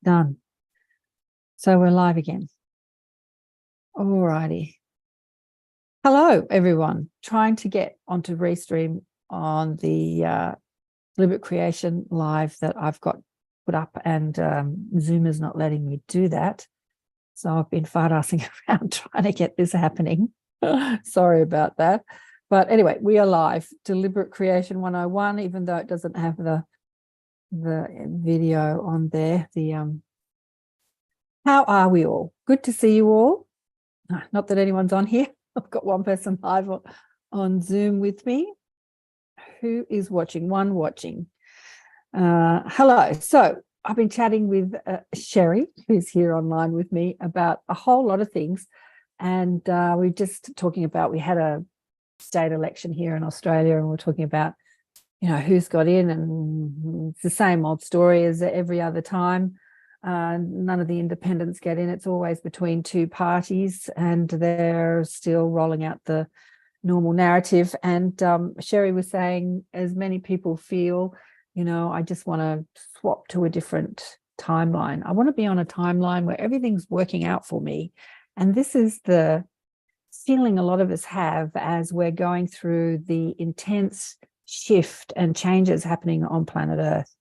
Done. So we're live again. All righty. Hello, everyone. Trying to get onto Restream on the Deliberate Creation live that I've got put up, and Zoom is not letting me do that. So I've been fart-assing around trying to get this happening. Sorry about that. But anyway, we are live. Deliberate Creation 101, even though it doesn't have the video on there. How are we all? Good to see you all. Not that anyone's on here. I've got one person live on Zoom with me. Who is watching? One watching. Hello. So I've been chatting with Sherry, who's here online with me, about a whole lot of things. And we're just talking about, we had a state election here in Australia, and we're talking about, you know, who's got in, and it's the same old story as every other time. None of the independents get in. It's always between two parties, and they're still rolling out the normal narrative. And Sherry was saying, as many people feel, you know, I just want to swap to a different timeline. I want to be on a timeline where everything's working out for me. And this is the feeling a lot of us have as we're going through the intense shift and changes happening on planet Earth.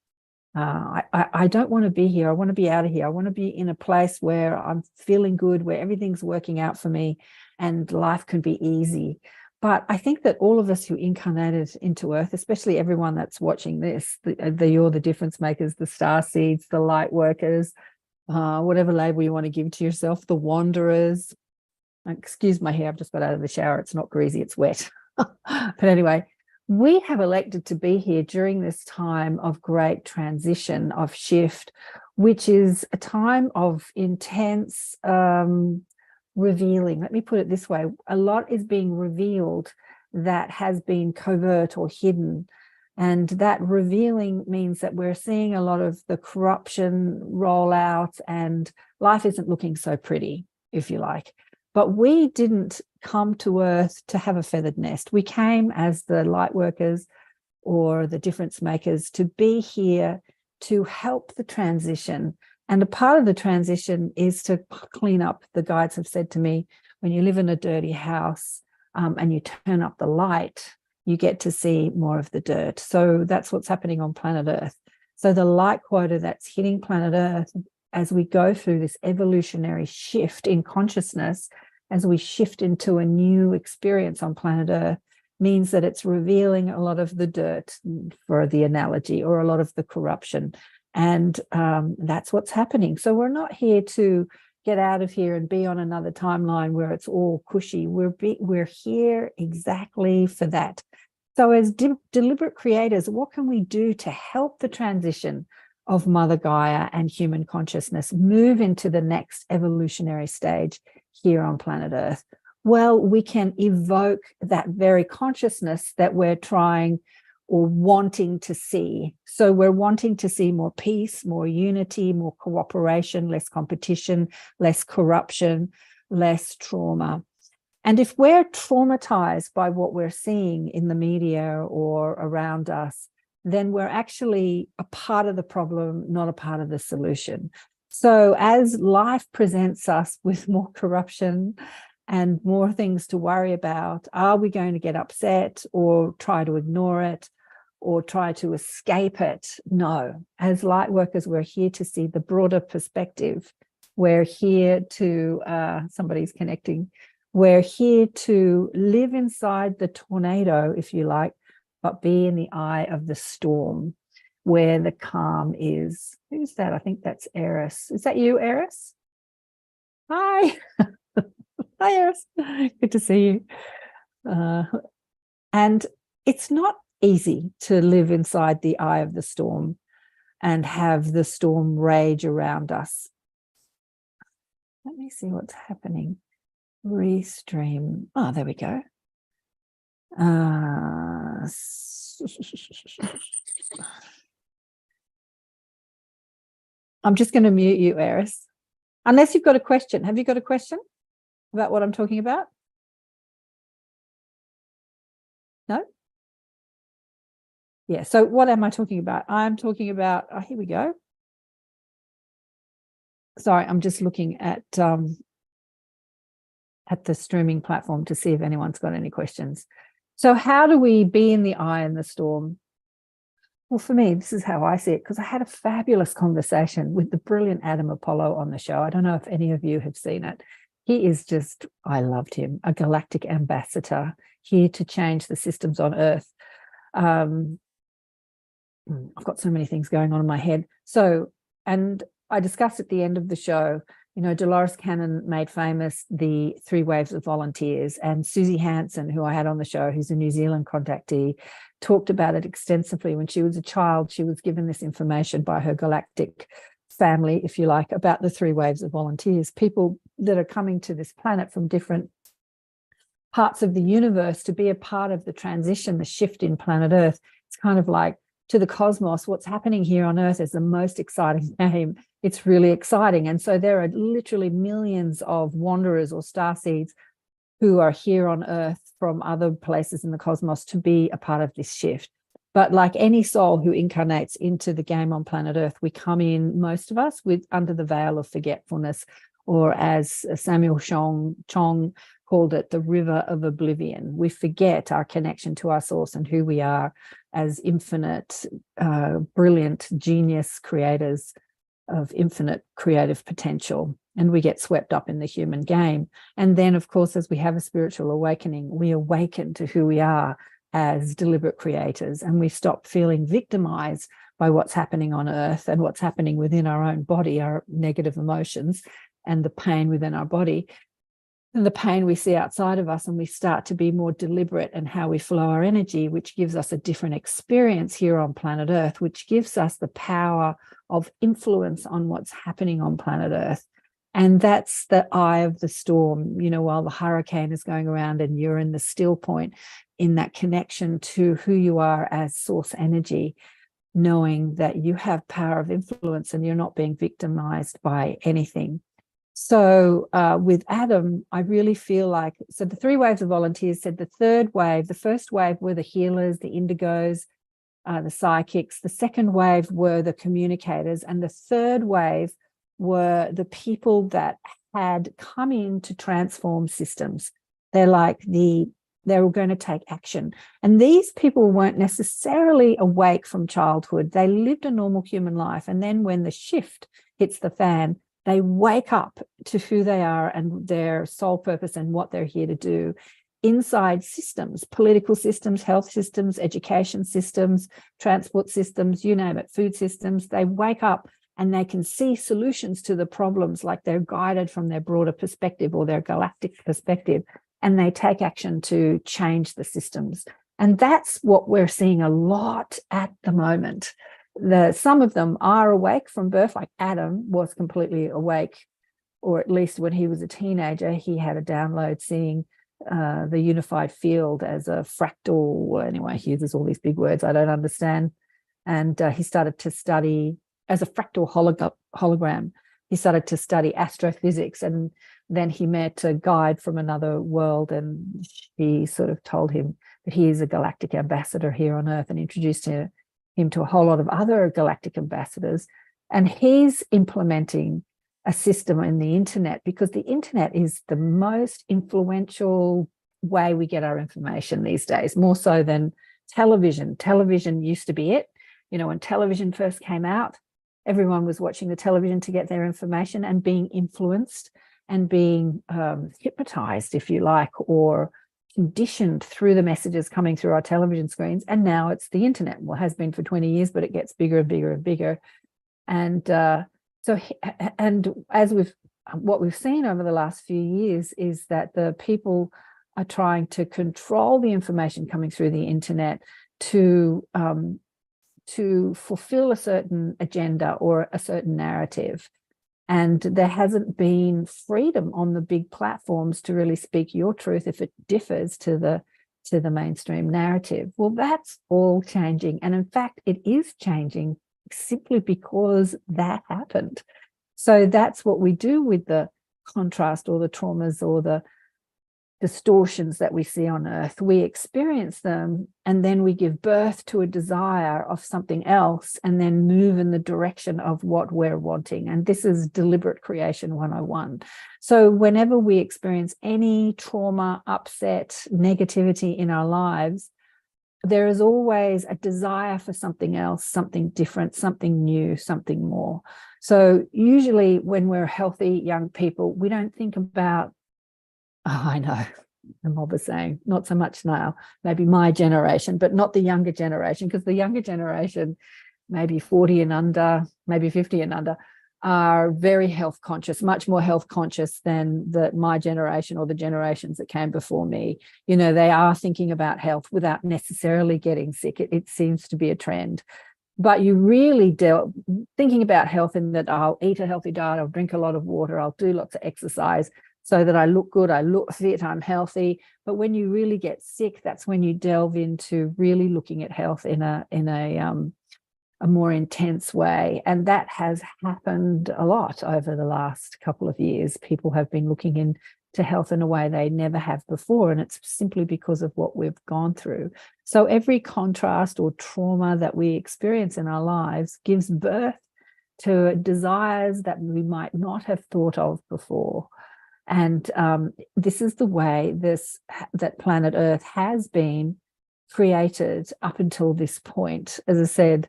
I don't want to be here. I want to be out of here. I want to be in a place where I'm feeling good, where everything's working out for me and life can be easy. But I think that all of us who incarnated into Earth, especially everyone that's watching this, you're the difference makers, the star seeds, the light workers, whatever label you want to give to yourself, the wanderers. Excuse my hair, I've just got out of the shower. It's not greasy, it's wet. But anyway, we have elected to be here during this time of great transition, of shift, which is a time of intense revealing. Let me put it this way. A lot is being revealed that has been covert or hidden. And that revealing means that we're seeing a lot of the corruption roll out, and life isn't looking so pretty, if you like. But we didn't come to Earth to have a feathered nest. We came as the light workers or the difference makers to be here to help the transition. And a part of the transition is to clean up. The guides have said to me, when you live in a dirty house and you turn up the light, you get to see more of the dirt. So that's what's happening on planet Earth. So the light quota that's hitting planet Earth as we go through this evolutionary shift in consciousness, as we shift into a new experience on planet Earth, means that it's revealing a lot of the dirt, for the analogy, or a lot of the corruption. And that's what's happening. So we're not here to get out of here and be on another timeline where it's all cushy. We're here exactly for that. So as deliberate creators, what can we do to help the transition of Mother Gaia and human consciousness move into the next evolutionary stage here on planet Earth? Well, we can evoke that very consciousness that we're trying or wanting to see. So we're wanting to see more peace, more unity, more cooperation, less competition, less corruption, less trauma. And if we're traumatized by what we're seeing in the media or around us, then we're actually a part of the problem, not a part of the solution. So as life presents us with more corruption and more things to worry about, are we going to get upset or try to ignore it or try to escape it? No. As light workers, we're here to see the broader perspective. We're here to, somebody's connecting, we're here to live inside the tornado, if you like, but be in the eye of the storm where the calm is. Who's that? I think that's Eris. Is that you, Eris? Hi. Hi, Eris. Good to see you. And it's not easy to live inside the eye of the storm and have the storm rage around us. Let me see what's happening. Restream. Oh, there we go. I'm just going to mute you, Eris, unless you've got a question. Have you got a question about what I'm talking about? No? Yeah, so what am I talking about? I'm talking about, oh, here we go. Sorry, I'm just looking at the streaming platform to see if anyone's got any questions. So how do we be in the eye in the storm? Well, for me, this is how I see it, because I had a fabulous conversation with the brilliant Adam Apollo on the show. I don't know if any of you have seen it. He is just, I loved him, a galactic ambassador here to change the systems on Earth. I've got so many things going on in my head. So, and I discussed at the end of the show, you know, Dolores Cannon made famous the 3 waves of volunteers, and Susie Hansen, who I had on the show, who's a New Zealand contactee, talked about it extensively. When she was a child, she was given this information by her galactic family, if you like, about the 3 waves of volunteers, people that are coming to this planet from different parts of the universe to be a part of the transition, the shift in planet Earth. It's kind of like, to the cosmos, what's happening here on Earth is the most exciting game. It's really exciting. And so there are literally millions of wanderers or starseeds who are here on Earth from other places in the cosmos to be a part of this shift. But like any soul who incarnates into the game on planet Earth, we come in, most of us, with under the veil of forgetfulness, or as Samuel Chong called it, the river of oblivion. We forget our connection to our source and who we are as infinite, brilliant, genius creators of infinite creative potential. And we get swept up in the human game. And then, of course, as we have a spiritual awakening, we awaken to who we are as deliberate creators, and we stop feeling victimized by what's happening on Earth and what's happening within our own body, our negative emotions and the pain within our body and the pain we see outside of us, and we start to be more deliberate in how we flow our energy, which gives us a different experience here on planet Earth, which gives us the power of influence on what's happening on planet Earth. And that's the eye of the storm, you know, while the hurricane is going around and you're in the still point, in that connection to who you are as source energy, knowing that you have power of influence and you're not being victimized by anything. So with Adam, I really feel like, so the 3 waves of volunteers said the 3rd wave, the first wave were the healers, the indigos, the psychics. The 2nd wave were the communicators. And the 3rd wave were the people that had come in to transform systems. They're like they were going to take action. And these people weren't necessarily awake from childhood. They lived a normal human life. And then when the shift hits the fan, they wake up to who they are and their soul purpose and what they're here to do inside systems, political systems, health systems, education systems, transport systems, you name it, food systems. They wake up and they can see solutions to the problems, like they're guided from their broader perspective or their galactic perspective, and they take action to change the systems. And that's what we're seeing a lot at the moment. Some of them are awake from birth, like Adam was completely awake, or at least when he was a teenager, he had a download seeing the unified field as a fractal. Anyway, he uses all these big words I don't understand. And he started to study as a fractal hologram. He started to study astrophysics, and then he met a guide from another world, and she sort of told him that he is a galactic ambassador here on Earth and introduced him to a whole lot of other galactic ambassadors. And he's implementing a system in the internet, because the internet is the most influential way we get our information these days, more so than television. Television used to be it. You know, when television first came out, everyone was watching the television to get their information and being influenced and being hypnotized, if you like, or conditioned through the messages coming through our television screens. And now it's the internet. Well, it has been for 20 years, but it gets bigger and bigger and bigger. And what we've seen over the last few years is that the people are trying to control the information coming through the internet to fulfill a certain agenda or a certain narrative. And there hasn't been freedom on the big platforms to really speak your truth if it differs to the mainstream narrative. Well, that's all changing. And in fact, it is changing simply because that happened. So that's what we do with the contrast or the traumas or the distortions that we see on earth, we experience them, and then we give birth to a desire of something else and then move in the direction of what we're wanting. And this is deliberate creation 101. So whenever we experience any trauma, upset, negativity in our lives, there is always a desire for something else, something different, something new, something more. So usually when we're healthy young people, we don't think about, oh, I know, the mob is saying, not so much now, maybe my generation, but not the younger generation, because the younger generation, maybe 40 and under, maybe 50 and under, are very health conscious, much more health conscious than my generation or the generations that came before me. You know, they are thinking about health without necessarily getting sick. It seems to be a trend. But you really thinking about health in that I'll eat a healthy diet, I'll drink a lot of water, I'll do lots of exercise so that I look good, I look fit, I'm healthy. But when you really get sick, that's when you delve into really looking at health in a more intense way. And that has happened a lot over the last couple of years. People have been looking into health in a way they never have before, and it's simply because of what we've gone through. So every contrast or trauma that we experience in our lives gives birth to desires that we might not have thought of before. And this is the way that planet Earth has been created up until this point. As I said,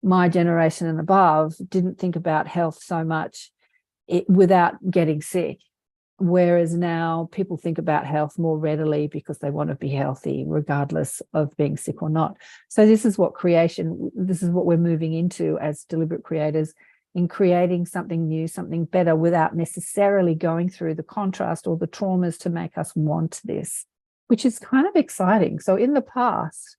my generation and above didn't think about health so much without getting sick, whereas now people think about health more readily because they want to be healthy regardless of being sick or not. So this is what we're moving into as deliberate creators, in creating something new, something better, without necessarily going through the contrast or the traumas to make us want this, which is kind of exciting. So in the past,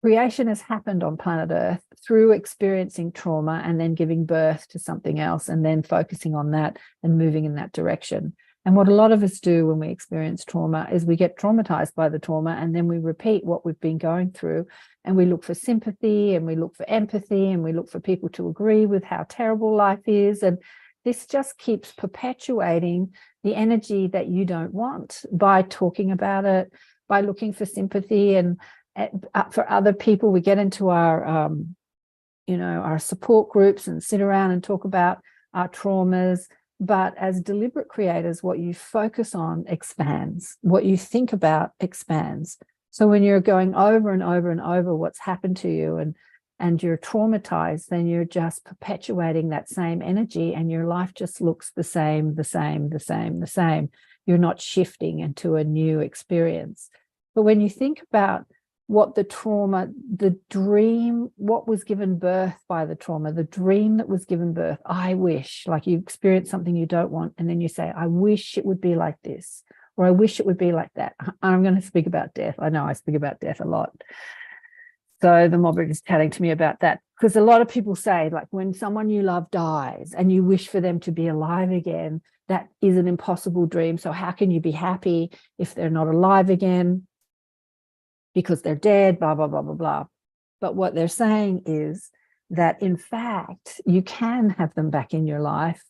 creation has happened on planet Earth through experiencing trauma and then giving birth to something else and then focusing on that and moving in that direction. And what a lot of us do when we experience trauma is we get traumatized by the trauma, and then we repeat what we've been going through, and we look for sympathy and we look for empathy and we look for people to agree with how terrible life is. And this just keeps perpetuating the energy that you don't want by talking about it, by looking for sympathy and for other people. We get into our support groups and sit around and talk about our traumas. But as deliberate creators, what you focus on expands. What you think about expands. So when you're going over and over and over what's happened to you and you're traumatized, then you're just perpetuating that same energy, and your life just looks the same. You're not shifting into a new experience. But when you think about what the trauma, the dream, what was given birth by the trauma, the dream that was given birth, I wish, like you experience something you don't want, and then you say, I wish it would be like this, or I wish it would be like that. I'm going to speak about death. I know I speak about death a lot. So the mob is telling to me about that, because a lot of people say, like, when someone you love dies and you wish for them to be alive again, that is an impossible dream. So how can you be happy if they're not alive again? Because they're dead, blah, blah, blah, blah, blah. But what they're saying is that, in fact, you can have them back in your life.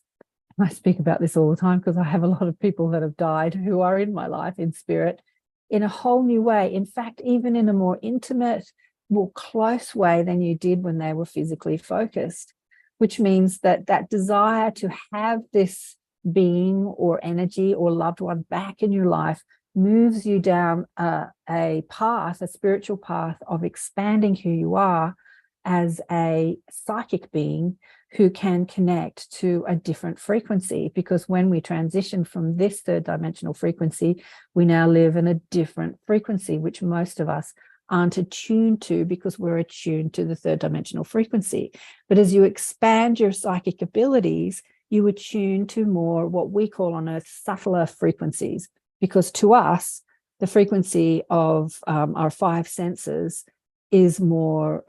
And I speak about this all the time because I have a lot of people that have died who are in my life in spirit in a whole new way. In fact, even in a more intimate, more close way than you did when they were physically focused, which means that that desire to have this being or energy or loved one back in your life moves you down a path, a spiritual path of expanding who you are as a psychic being who can connect to a different frequency. Because when we transition from this third dimensional frequency, we now live in a different frequency, which most of us aren't attuned to because we're attuned to the third dimensional frequency. But as you expand your psychic abilities, you attune to more what we call on Earth subtler frequencies. Because to us, the frequency of our five senses is more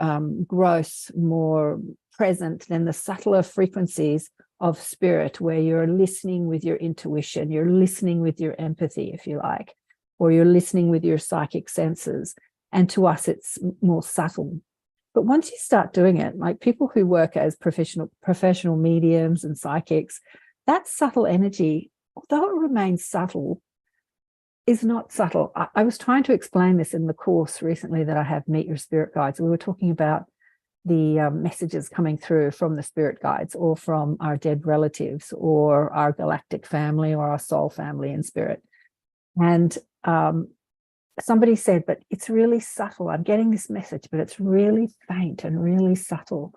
gross, more present than the subtler frequencies of spirit, where you're listening with your intuition, you're listening with your empathy, if you like, or you're listening with your psychic senses. And to us, it's more subtle. But once you start doing it, like people who work as professional mediums and psychics, that subtle energy, although it remains subtle, is not subtle. I was trying to explain this in the course recently that I have, Meet Your Spirit Guides. We were talking about the messages coming through from the spirit guides or from our dead relatives or our galactic family or our soul family in spirit. And somebody said, but it's really subtle. I'm getting this message, but it's really faint and really subtle.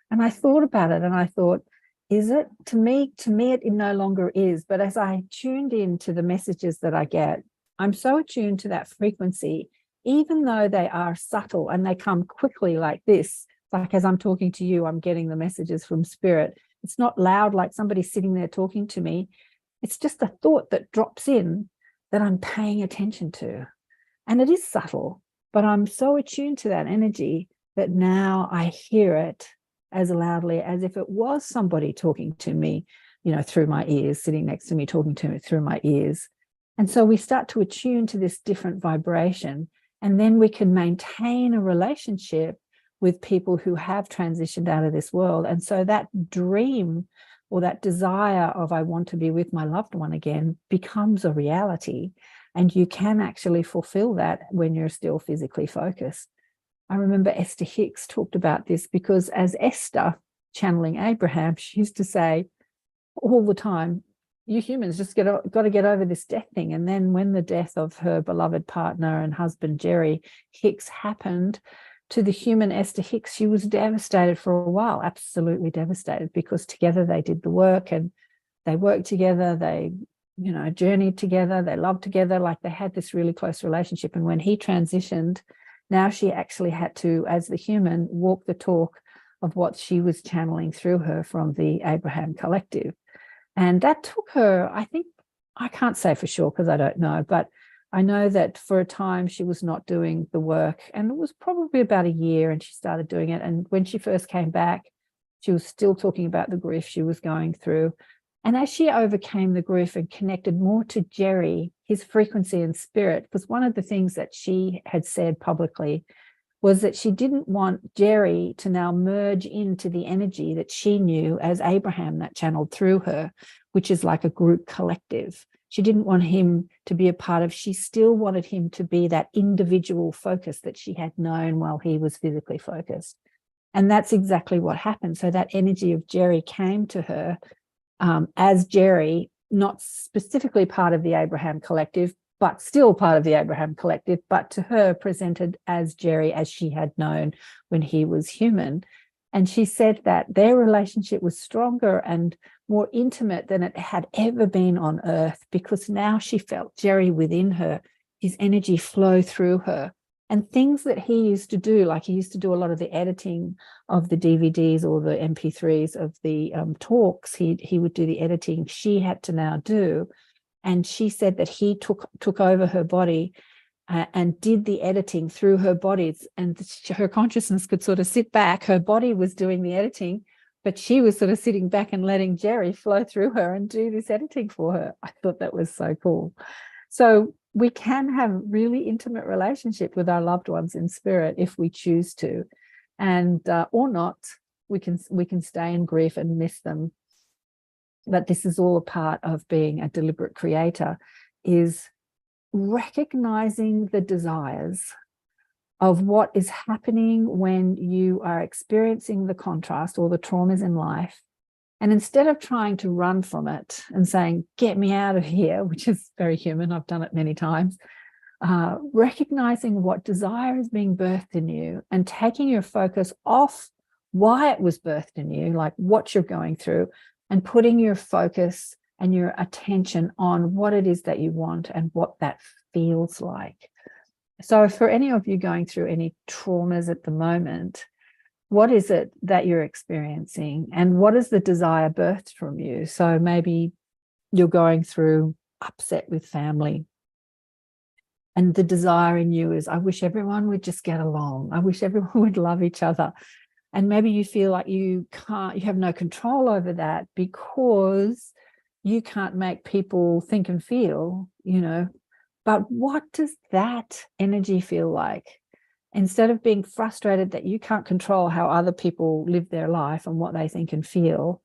And I thought about it and I thought, is it? To me, it no longer is. But as I tuned into the messages that I get, I'm so attuned to that frequency, even though they are subtle and they come quickly like this. Like as I'm talking to you, I'm getting the messages from spirit. It's not loud like somebody sitting there talking to me. It's just a thought that drops in that I'm paying attention to. And it is subtle, but I'm so attuned to that energy that now I hear it as loudly as if it was somebody talking to me, through my ears, sitting next to me, talking to me through my ears. And so we start to attune to this different vibration, and then we can maintain a relationship with people who have transitioned out of this world. And so that dream or that desire of I want to be with my loved one again becomes a reality. And you can actually fulfill that when you're still physically focused. I remember Esther Hicks talked about this because as Esther, channeling Abraham, she used to say all the time, you humans just got to get over this death thing. And then when the death of her beloved partner and husband, Jerry Hicks, happened to the human Esther Hicks, she was devastated for a while, absolutely devastated, because together they did the work and they worked together, they journeyed together, they loved together, like they had this really close relationship. And when he transitioned, now she actually had to, as the human, walk the talk of what she was channeling through her from the Abraham Collective. And that took her, I think, I can't say for sure because I don't know, but I know that for a time she was not doing the work, and it was probably about a year and she started doing it. And when she first came back, she was still talking about the grief she was going through. And as she overcame the grief and connected more to Jerry, his frequency and spirit, because one of the things that she had said publicly was that she didn't want Jerry to now merge into the energy that she knew as Abraham that channeled through her, which is like a group collective. She didn't want him to be a part of, she still wanted him to be that individual focus that she had known while he was physically focused. And that's exactly what happened. So that energy of Jerry came to her as Jerry, not specifically part of the Abraham Collective, but still part of the Abraham Collective, but to her presented as Jerry, as she had known when he was human. And she said that their relationship was stronger and more intimate than it had ever been on Earth, because now she felt Jerry within her, his energy flow through her. And things that he used to do, like he used to do a lot of the editing of the DVDs or the MP3s of the talks, he would do the editing, she had to now do. And she said that he took over her body and did the editing through her body. And her consciousness could sort of sit back. Her body was doing the editing, but she was sort of sitting back and letting Jerry flow through her and do this editing for her. I thought that was so cool. So we can have really intimate relationship with our loved ones in spirit if we choose to, and or not. We can stay in grief and miss them. But this is all a part of being a deliberate creator, is recognizing the desires of what is happening when you are experiencing the contrast or the traumas in life. And instead of trying to run from it and saying, get me out of here, which is very human, I've done it many times, recognizing what desire is being birthed in you and taking your focus off why it was birthed in you, like what you're going through, and putting your focus and your attention on what it is that you want and what that feels like. So for any of you going through any traumas at the moment, what is it that you're experiencing and what is the desire birthed from you? So maybe you're going through upset with family and the desire in you is, I wish everyone would just get along. I wish everyone would love each other. And maybe you feel like you have no control over that because you can't make people think and feel, but what does that energy feel like? Instead of being frustrated that you can't control how other people live their life and what they think and feel,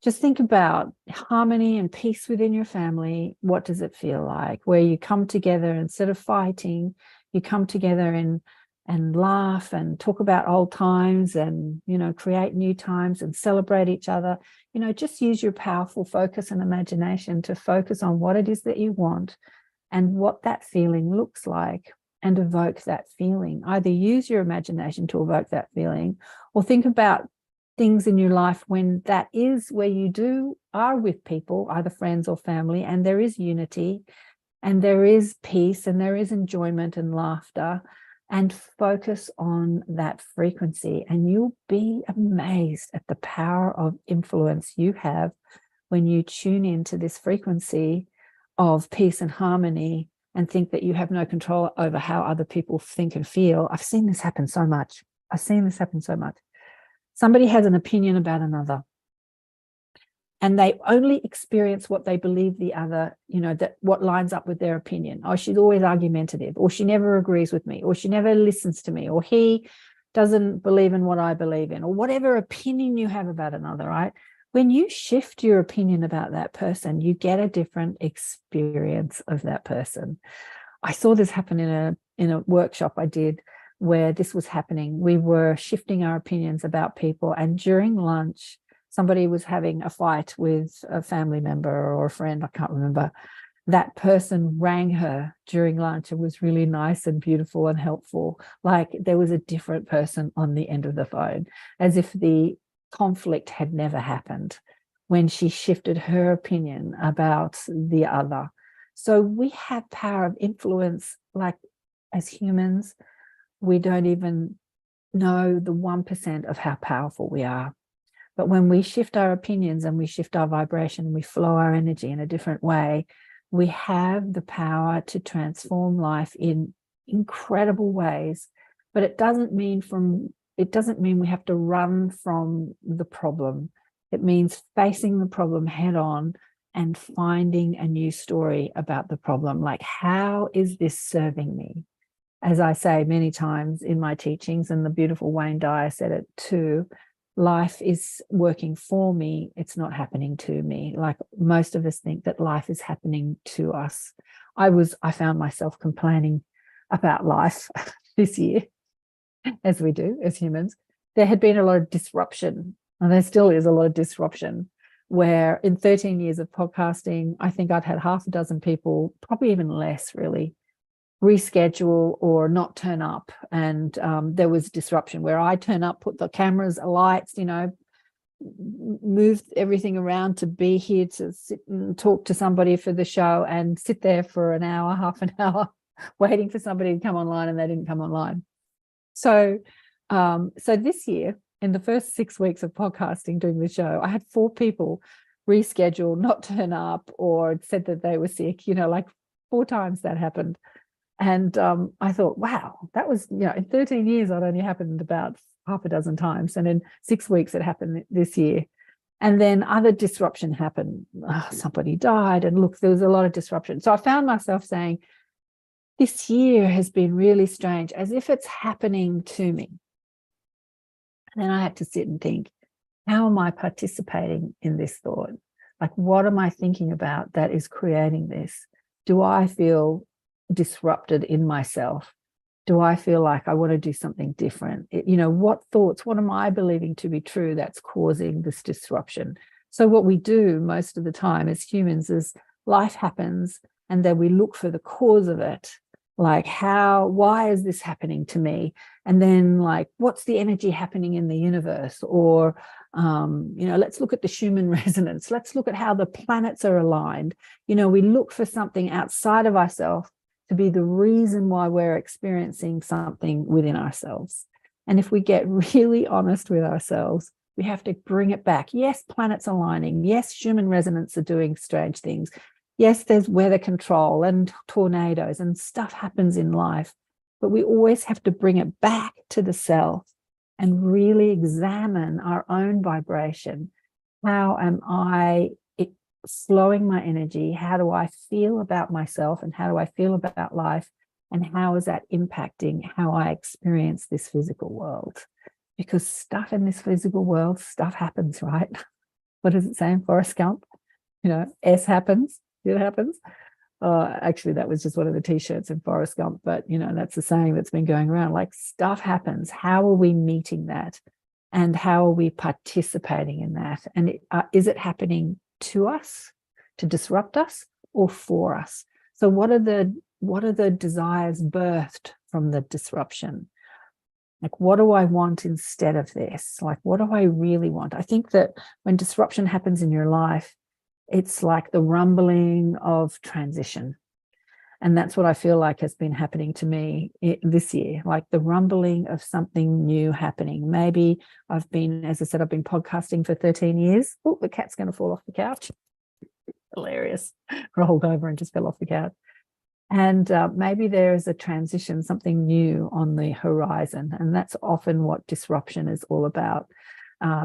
Just think about harmony and peace within your family. What does it feel like? Where you come together instead of fighting, you come together and laugh and talk about old times and, create new times and celebrate each other. Just use your powerful focus and imagination to focus on what it is that you want and what that feeling looks like, and evoke that feeling. Either use your imagination to evoke that feeling, or think about things in your life when that is where you are with people, either friends or family, and there is unity and there is peace and there is enjoyment and laughter, and focus on that frequency. And you'll be amazed at the power of influence you have when you tune into this frequency of peace and harmony and think that you have no control over how other people think and feel. I've seen this happen so much. Somebody has an opinion about another, and they only experience what they believe the other, that what lines up with their opinion. Oh, she's always argumentative, or she never agrees with me, or she never listens to me, or he doesn't believe in what I believe in, or whatever opinion you have about another, right? When you shift your opinion about that person, you get a different experience of that person. I saw this happen in a workshop I did where this was happening. We were shifting our opinions about people, and during lunch, somebody was having a fight with a family member or a friend, I can't remember. That person rang her during lunch and was really nice and beautiful and helpful. Like there was a different person on the end of the phone, as if the conflict had never happened when she shifted her opinion about the other. So we have power of influence, like as humans, we don't even know the 1% of how powerful we are. But when we shift our opinions and we shift our vibration and we flow our energy in a different way, we have the power to transform life in incredible ways. But it doesn't mean we have to run from the problem. It means facing the problem head on and finding a new story about the problem. Like, how is this serving me? As I say many times in my teachings, and the beautiful Wayne Dyer said it too, life is working for me. It's not happening to me. Like most of us think that life is happening to us. I found myself complaining about life this year, as we do as humans. There had been a lot of disruption, and there still is a lot of disruption, where in 13 years of podcasting, I think I'd had half a dozen people, probably even less really, reschedule or not turn up. And there was disruption where I turn up, put the cameras, lights, moved everything around to be here to sit and talk to somebody for the show, and sit there for an hour, half an hour, waiting for somebody to come online, and they didn't come online. So this year, in the first 6 weeks of podcasting, doing the show, I had 4 people reschedule, not turn up, or said that they were sick, like 4 times that happened. And I thought, wow, that was, in 13 years, that only happened about half a dozen times. And in 6 weeks, it happened this year. And then other disruption happened. Somebody died. And look, there was a lot of disruption. So I found myself saying, this year has been really strange, as if it's happening to me. And then I had to sit and think, how am I participating in this thought? Like, what am I thinking about that is creating this? Do I feel disrupted in myself? Do I feel like I want to do something different? What thoughts, what am I believing to be true that's causing this disruption? So what we do most of the time as humans is life happens, and then we look for the cause of it. Like, why is this happening to me? And then, like, what's the energy happening in the universe? Or, let's look at the Schumann resonance. Let's look at how the planets are aligned. We look for something outside of ourselves to be the reason why we're experiencing something within ourselves. And if we get really honest with ourselves, we have to bring it back. Yes, planets aligning. Yes, Schumann resonance are doing strange things. Yes, there's weather control and tornadoes and stuff happens in life, but we always have to bring it back to the self and really examine our own vibration. How am I slowing my energy? How do I feel about myself, and how do I feel about life? And how is that impacting how I experience this physical world? Because stuff in this physical world, stuff happens, right? What does it say in Forrest Gump? S happens, it happens. Actually, that was just one of the t-shirts in Forrest Gump, but that's the saying that's been going around. Like, stuff happens. How are we meeting that? And how are we participating in that? And is it happening to us, to disrupt us, or for us? So what are the desires birthed from the disruption? Like, what do I want instead of this? Like, what do I really want? I think that when disruption happens in your life, it's like the rumbling of transition. And that's what I feel like has been happening to me this year, like the rumbling of something new happening. Maybe as I said, I've been podcasting for 13 years. Oh, the cat's going to fall off the couch. Hilarious. Rolled over and just fell off the couch. And maybe there is a transition, something new on the horizon. And that's often what disruption is all about.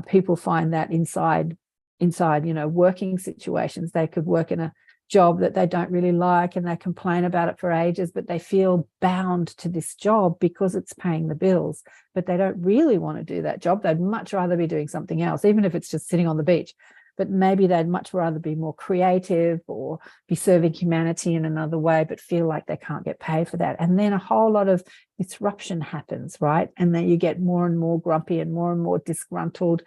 People find that inside, working situations. They could work in a job that they don't really like and they complain about it for ages, but they feel bound to this job because it's paying the bills. But they don't really want to do that job. They'd much rather be doing something else, even if it's just sitting on the beach. But maybe they'd much rather be more creative or be serving humanity in another way, but feel like they can't get paid for that. And then a whole lot of disruption happens, right? And then you get more and more grumpy and more disgruntled.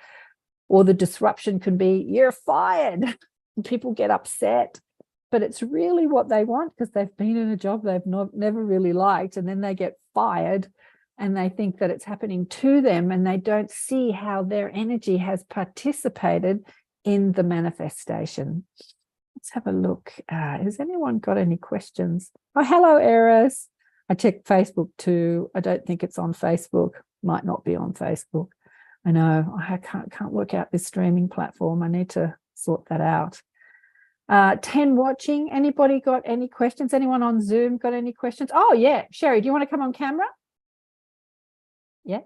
Or the disruption can be, you're fired. And people get upset, but it's really what they want because they've been in a job they've never really liked, and then they get fired and they think that it's happening to them, and they don't see how their energy has participated in the manifestation. Let's have a look. Has anyone got any questions? Oh, hello, Eris. I checked Facebook too. I don't think it's on Facebook. Might not be on Facebook. I know I can't work out this streaming platform. I need to sort that out. 10 watching. Anybody got any questions? Anyone on Zoom got any questions? Oh, yeah. Sherry, do you want to come on camera? Yeah.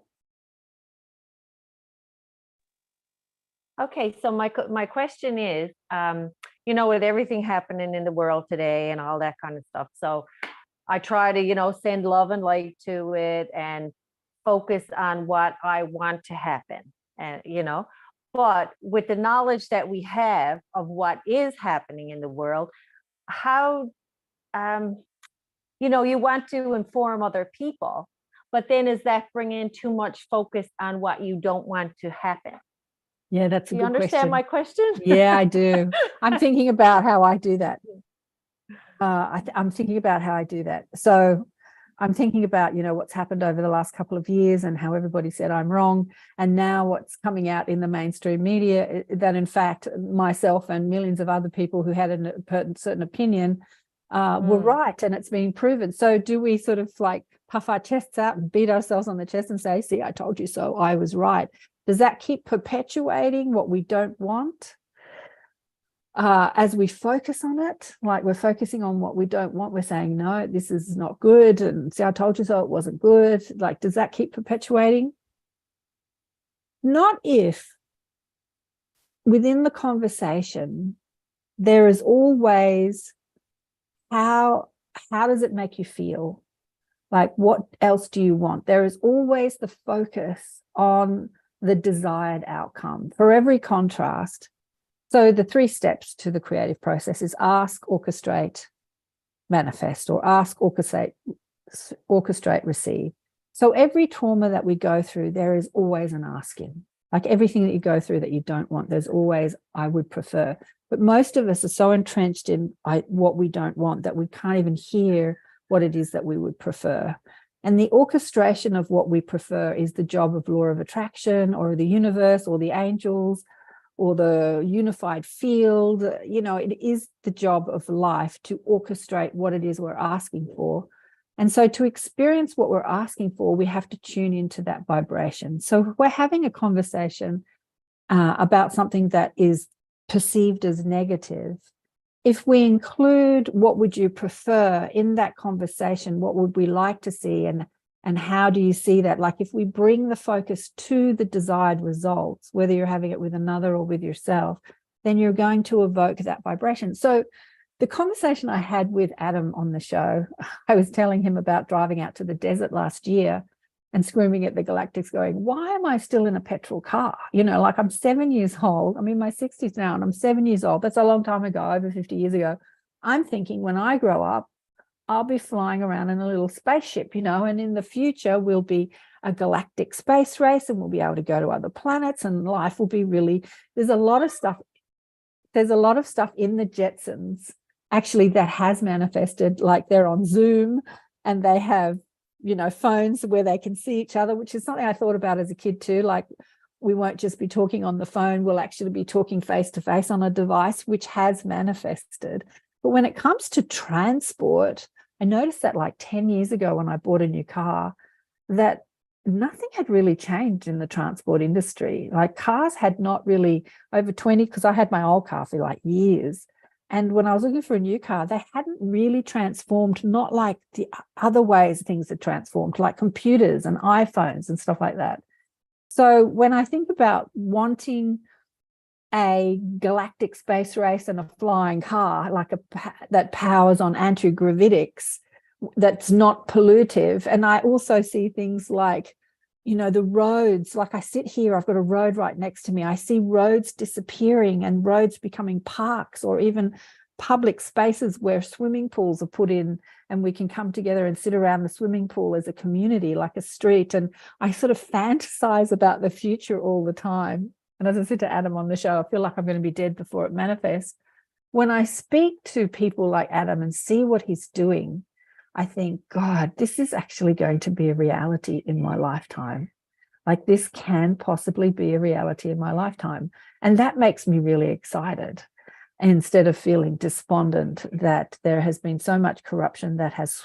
Okay, so my question is, with everything happening in the world today and all that kind of stuff, so I try to, send love and light to it and focus on what I want to happen, and but with the knowledge that we have of what is happening in the world, how you want to inform other people, but then is that bringing too much focus on what you don't want to happen? Yeah, that's a good question. You understand my question? Yeah, I do. I'm thinking about how I do that. I'm thinking about how I do that. So I'm thinking about, what's happened over the last couple of years and how everybody said I'm wrong. And now what's coming out in the mainstream media, that in fact, myself and millions of other people who had a certain opinion were right, and it's being proven. So do we sort of like puff our chests out and beat ourselves on the chest and say, see, I told you so, I was right? Does that keep perpetuating what we don't want? As we focus on it, like we're focusing on what we don't want, we're saying, no, this is not good. And see, I told you so, it wasn't good. Like, does that keep perpetuating? Not if within the conversation, there is always, how does it make you feel? Like, what else do you want? There is always the focus on the desired outcome for every contrast. So the 3 steps to the creative process is ask, orchestrate, manifest, or ask, orchestrate, receive. So every trauma that we go through, there is always an asking. Like everything that you go through that you don't want, there's always, I would prefer. But most of us are so entrenched in what we don't want that we can't even hear what it is that we would prefer. And the orchestration of what we prefer is the job of law of attraction or the universe or the angels or the unified field. It is the job of life to orchestrate what it is we're asking for. And so to experience what we're asking for, we have to tune into that vibration. So if we're having a conversation about something that is perceived as negative, if we include what would you prefer in that conversation, what would we like to see, and how do you see that? Like if we bring the focus to the desired results, whether you're having it with another or with yourself, then you're going to evoke that vibration. So the conversation I had with Adam on the show, I was telling him about driving out to the desert last year and screaming at the galactics going, why am I still in a petrol car? You know, like I'm 7 years old. I'm in my 60s now and I'm 7 years old. That's a long time ago, over 50 years ago. I'm thinking when I grow up, I'll be flying around in a little spaceship, you know, and in the future we'll be a galactic space race and we'll be able to go to other planets and life will be really, there's a lot of stuff in the Jetsons actually that has manifested, like they're on Zoom and they have, you know, phones where they can see each other, which is something I thought about as a kid too. Like we won't just be talking on the phone, we'll actually be talking face to face on a device, which has manifested. But when it comes to transport, I noticed that like 10 years ago when I bought a new car, that nothing had really changed in the transport industry. Like cars had not really over 20, because I had my old car for like years. And when I was looking for a new car, they hadn't really transformed, not like the other ways things had transformed, like computers and iPhones and stuff like that. So when I think about wanting a galactic space race and a flying car, like that powers on anti-gravitics, that's not pollutive. And I also see things like, you know, the roads, like I sit here, I've got a road right next to me. I see roads disappearing and roads becoming parks or even public spaces where swimming pools are put in and we can come together and sit around the swimming pool as a community, like a street. And I sort of fantasize about the future all the time. And as I said to Adam on the show, I feel like I'm going to be dead before it manifests. When I speak to people like Adam and see what he's doing, I think, God, this is actually going to be a reality in my lifetime. Like this can possibly be a reality in my lifetime. And that makes me really excited, instead of feeling despondent that there has been so much corruption that has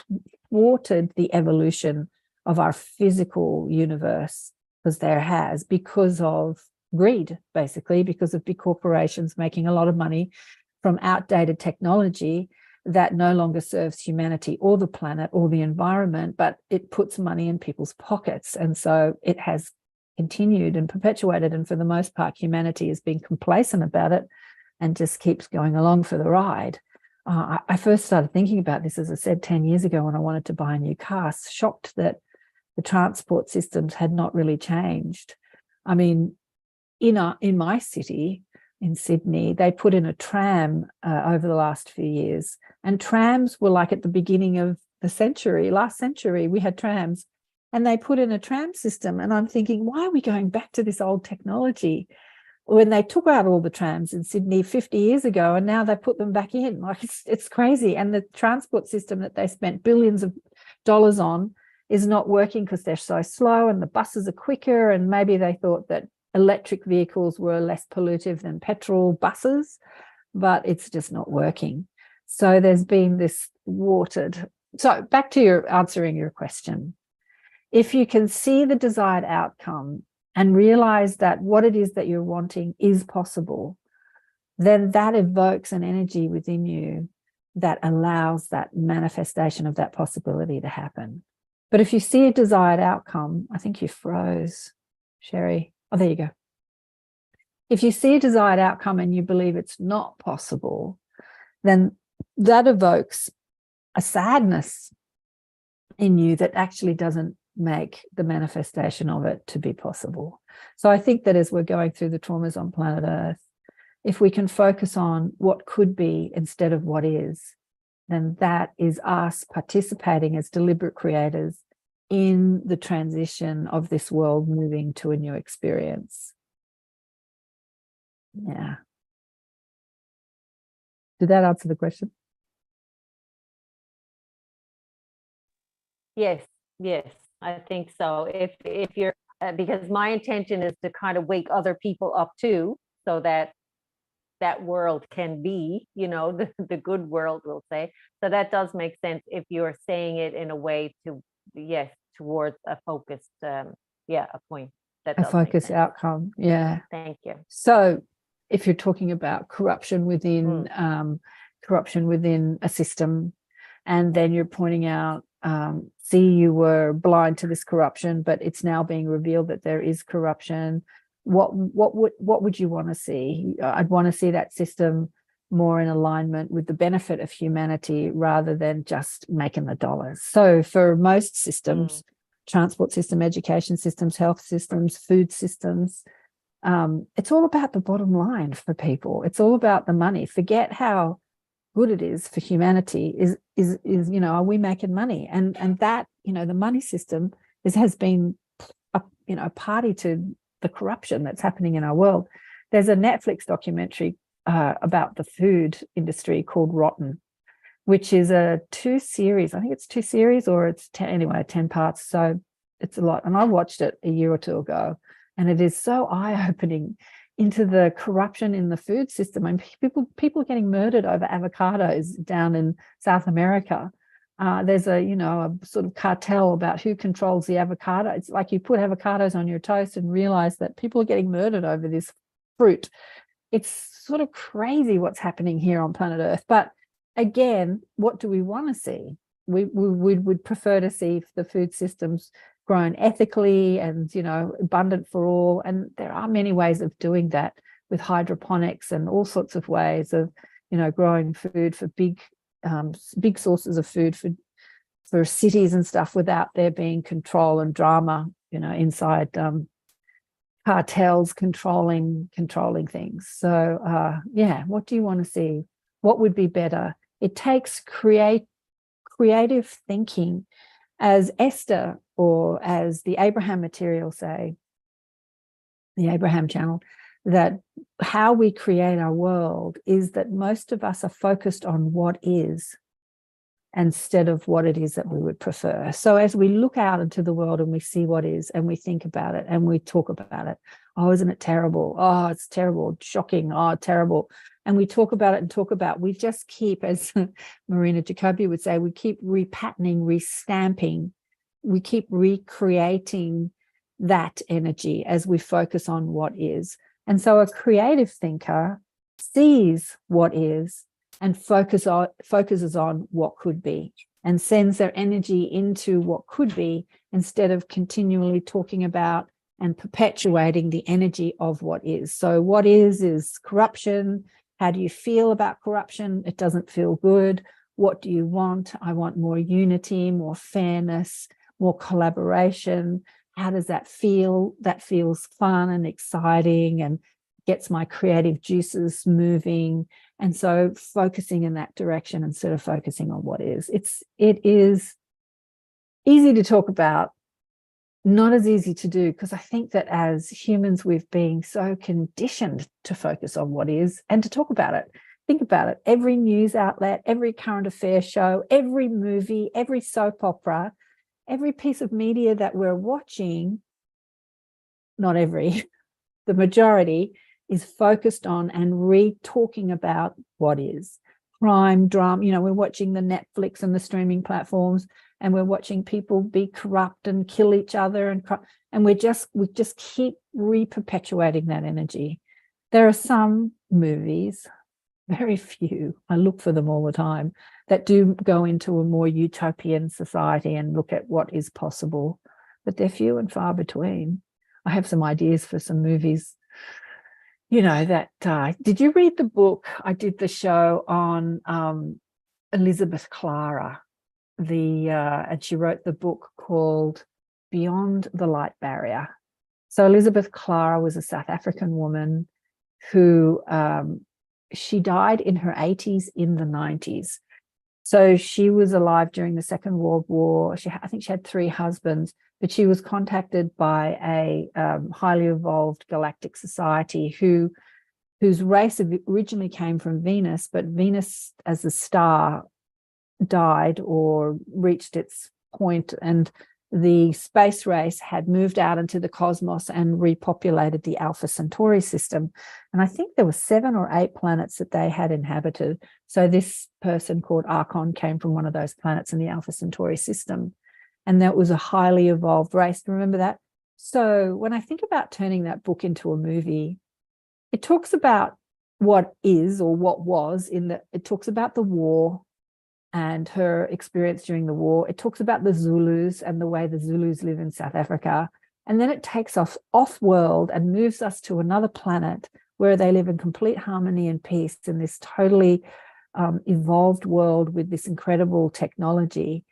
thwarted the evolution of our physical universe, because there has, because of greed, basically, because of big corporations making a lot of money from outdated technology that no longer serves humanity or the planet or the environment, but it puts money in people's pockets. And so it has continued and perpetuated. And for the most part, humanity has been complacent about it and just keeps going along for the ride. I first started thinking about this, as I said, 10 years ago when I wanted to buy a new car, shocked that the transport systems had not really changed. I mean, in my city, in Sydney, they put in a tram over the last few years, and trams were like at the beginning of the century, last century, we had trams, and they put in a tram system. And I'm thinking, why are we going back to this old technology when they took out all the trams in Sydney 50 years ago, and now they put them back in? Like it's crazy. And the transport system that they spent billions of dollars on is not working because they're so slow, and the buses are quicker, and maybe they thought that electric vehicles were less pollutive than petrol buses, but it's just not working. So there's been this watered. So back to answering your question. If you can see the desired outcome and realize that what it is that you're wanting is possible, then that evokes an energy within you that allows that manifestation of that possibility to happen. But if you see a desired outcome, I think you froze, Sherry. Oh, there you go. If you see a desired outcome and you believe it's not possible, then that evokes a sadness in you that actually doesn't make the manifestation of it to be possible. So I think that as we're going through the traumas on planet Earth, if we can focus on what could be instead of what is, then that is us participating as deliberate creators in the transition of this world moving to a new experience. Yeah. Did that answer the question? Yes, I think so. If you're, because my intention is to kind of wake other people up too, so that that world can be, you know, the good world, we'll say. So that does make sense if you're saying it in a way to, yes, towards a focused, a point. That A focused outcome, yeah. Thank you. So if you're talking about corruption within a system, and then you're pointing out, see, you were blind to this corruption, but it's now being revealed that there is corruption. What would you want to see? I'd want to see that system more in alignment with the benefit of humanity rather than just making the dollars. So for most systems, transport system, education systems, health systems, food systems. It's all about the bottom line for people. It's all about the money. Forget how good it is for humanity. Is are we making money? And that, the money system has been a party to the corruption that's happening in our world. There's a Netflix documentary about the food industry called Rotten, which is a 2-series. I think it's 2 series, or it's 10 parts. So it's a lot. And I watched it a year or two ago, and it is so eye-opening into the corruption in the food system. I mean, people are getting murdered over avocados down in South America. There's a sort of cartel about who controls the avocado. It's like you put avocados on your toast and realize that people are getting murdered over this fruit. It's sort of crazy what's happening here on planet Earth. But again, what do we want to see? We would prefer to see the food systems grown ethically and, abundant for all. And there are many ways of doing that with hydroponics and all sorts of ways of, growing food for big sources of food for cities and stuff, without there being control and drama, inside cartels controlling things. So what do you want to see? What would be better? It takes creative thinking, as Esther, or as the Abraham material say, the Abraham channel, that how we create our world is that most of us are focused on what is instead of what it is that we would prefer. So as we look out into the world and we see what is, and we think about it and we talk about it, oh, isn't it terrible? Oh, it's terrible, shocking, oh, terrible. And we talk about it and talk about, we just keep, as Marina Jacobi would say, we keep repatterning, restamping, we keep recreating that energy as we focus on what is. And so a creative thinker sees what is and focuses on what could be, and sends their energy into what could be, instead of continually talking about and perpetuating the energy of what is. So what is corruption. How do you feel about corruption? It doesn't feel good. What do you want? I want more unity, more fairness, more collaboration. How does that feel? That feels fun and exciting and gets my creative juices moving. And so focusing in that direction instead of focusing on what is. It is easy to talk about, not as easy to do, because I think that as humans, we've been so conditioned to focus on what is and to talk about it. Think about it. Every news outlet, every current affairs show, every movie, every soap opera, every piece of media that we're watching, not every, the majority, is focused on and re-talking about what is. Crime, drama, we're watching the Netflix and the streaming platforms, and we're watching people be corrupt and kill each other, and we just keep re-perpetuating that energy. There are some movies, very few, I look for them all the time, that do go into a more utopian society and look at what is possible, but they're few and far between. I have some ideas for some movies, that did you read the book? I did the show on Elizabeth Clara, and she wrote the book called Beyond the Light Barrier. So Elizabeth Clara was a South African woman who she died in her 80s, in the 90s. So she was alive during the Second World War. I think she had 3 husbands, but she was contacted by a highly evolved galactic society whose race originally came from Venus, but Venus as a star died or reached its point, and the space race had moved out into the cosmos and repopulated the Alpha Centauri system. And I think there were 7 or 8 planets that they had inhabited. So this person called Archon came from one of those planets in the Alpha Centauri system. And that was a highly evolved race. Remember that? So when I think about turning that book into a movie, it talks about what is, or what was, it talks about the war and her experience during the war. It talks about the Zulus and the way the Zulus live in South Africa. And then it takes us off-world and moves us to another planet where they live in complete harmony and peace in this totally evolved world with this incredible technology.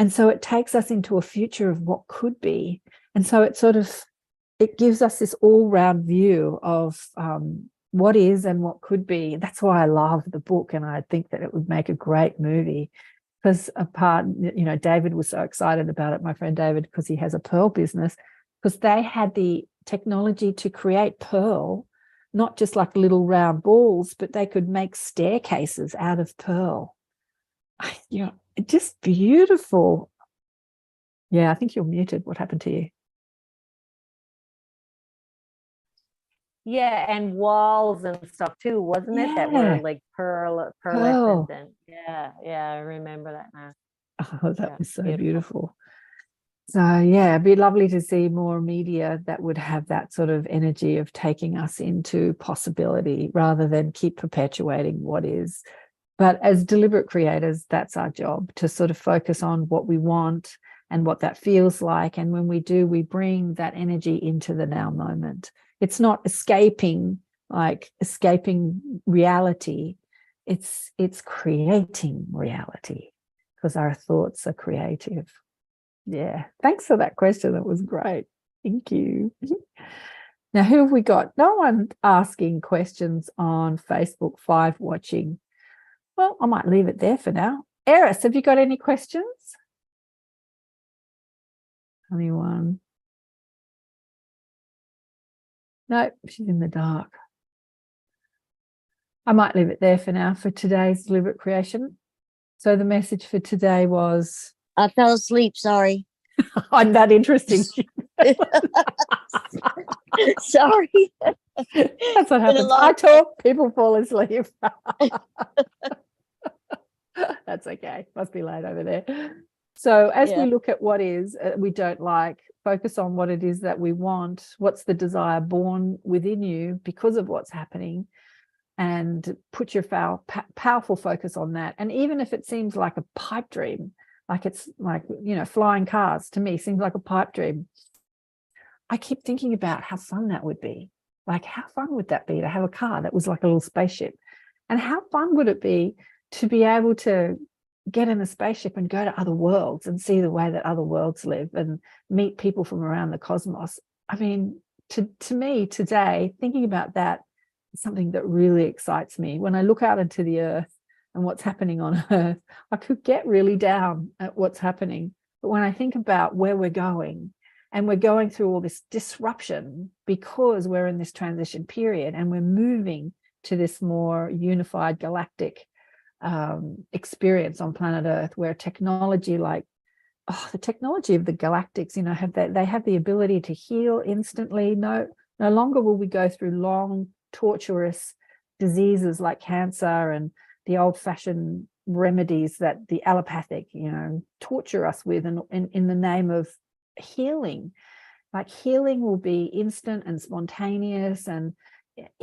And so it takes us into a future of what could be. And so it gives us this all-round view of what is and what could be. That's why I love the book, and I think that it would make a great movie. Because David was so excited about it, my friend David, because he has a pearl business, because they had the technology to create pearl, not just like little round balls, but they could make staircases out of pearl. Just beautiful. Yeah, I think you're muted. What happened to you? Yeah, and walls and stuff too, wasn't it? That were like pearlescent. And yeah, I remember that now. Oh, that was so beautiful. So yeah, it'd be lovely to see more media that would have that sort of energy of taking us into possibility rather than keep perpetuating what is. But as deliberate creators, that's our job, to sort of focus on what we want and what that feels like. And when we do, we bring that energy into the now moment. It's not escaping reality. It's creating reality, because our thoughts are creative. Yeah. Thanks for that question. That was great. Thank you. Now, who have we got? No one asking questions on Facebook 5 watching. Well, I might leave it there for now. Eris, have you got any questions? Anyone? No, she's in the dark. I might leave it there for now for today's deliberate creation. So the message for today was... I fell asleep, sorry. I'm that interesting. Sorry. That's what happens. I talk, people fall asleep. That's okay. Must be late over there. So as we look at what is we don't like, focus on what it is that we want. What's the desire born within you because of what's happening? And put your powerful focus on that. And even if it seems like a pipe dream, like it's like, flying cars to me seems like a pipe dream, I keep thinking about how fun that would be. Like, how fun would that be to have a car that was like a little spaceship? And how fun would it be to be able to get in a spaceship and go to other worlds and see the way that other worlds live and meet people from around the cosmos? I mean, to me today, thinking about that is something that really excites me. When I look out into the earth and what's happening on earth, I could get really down at what's happening. But when I think about where we're going, and we're going through all this disruption because we're in this transition period and we're moving to this more unified galactic experience on planet Earth, where technology the technology of the galactics, they have the ability to heal instantly. No longer will we go through long, torturous diseases like cancer and the old-fashioned remedies that the allopathic, torture us with, and in the name of healing. Like, healing will be instant and spontaneous, and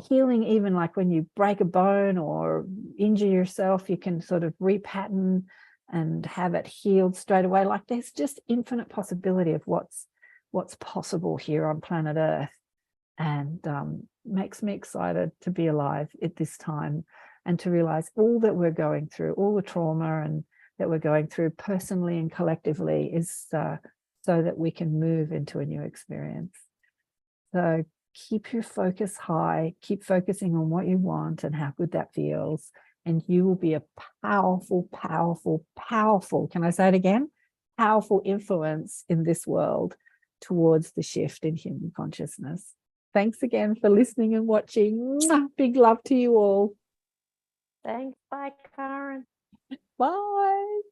healing, even like when you break a bone or injure yourself, you can sort of repattern and have it healed straight away. Like, there's just infinite possibility of what's possible here on planet Earth, and makes me excited to be alive at this time and to realize all that we're going through, all the trauma and that we're going through personally and collectively is so that we can move into a new experience. So keep your focus high, keep focusing on what you want and how good that feels, and you will be a powerful, powerful, powerful, can I say it again? Powerful influence in this world towards the shift in human consciousness. Thanks again for listening and watching. Big love to you all. Thanks. Bye, Karen. Bye.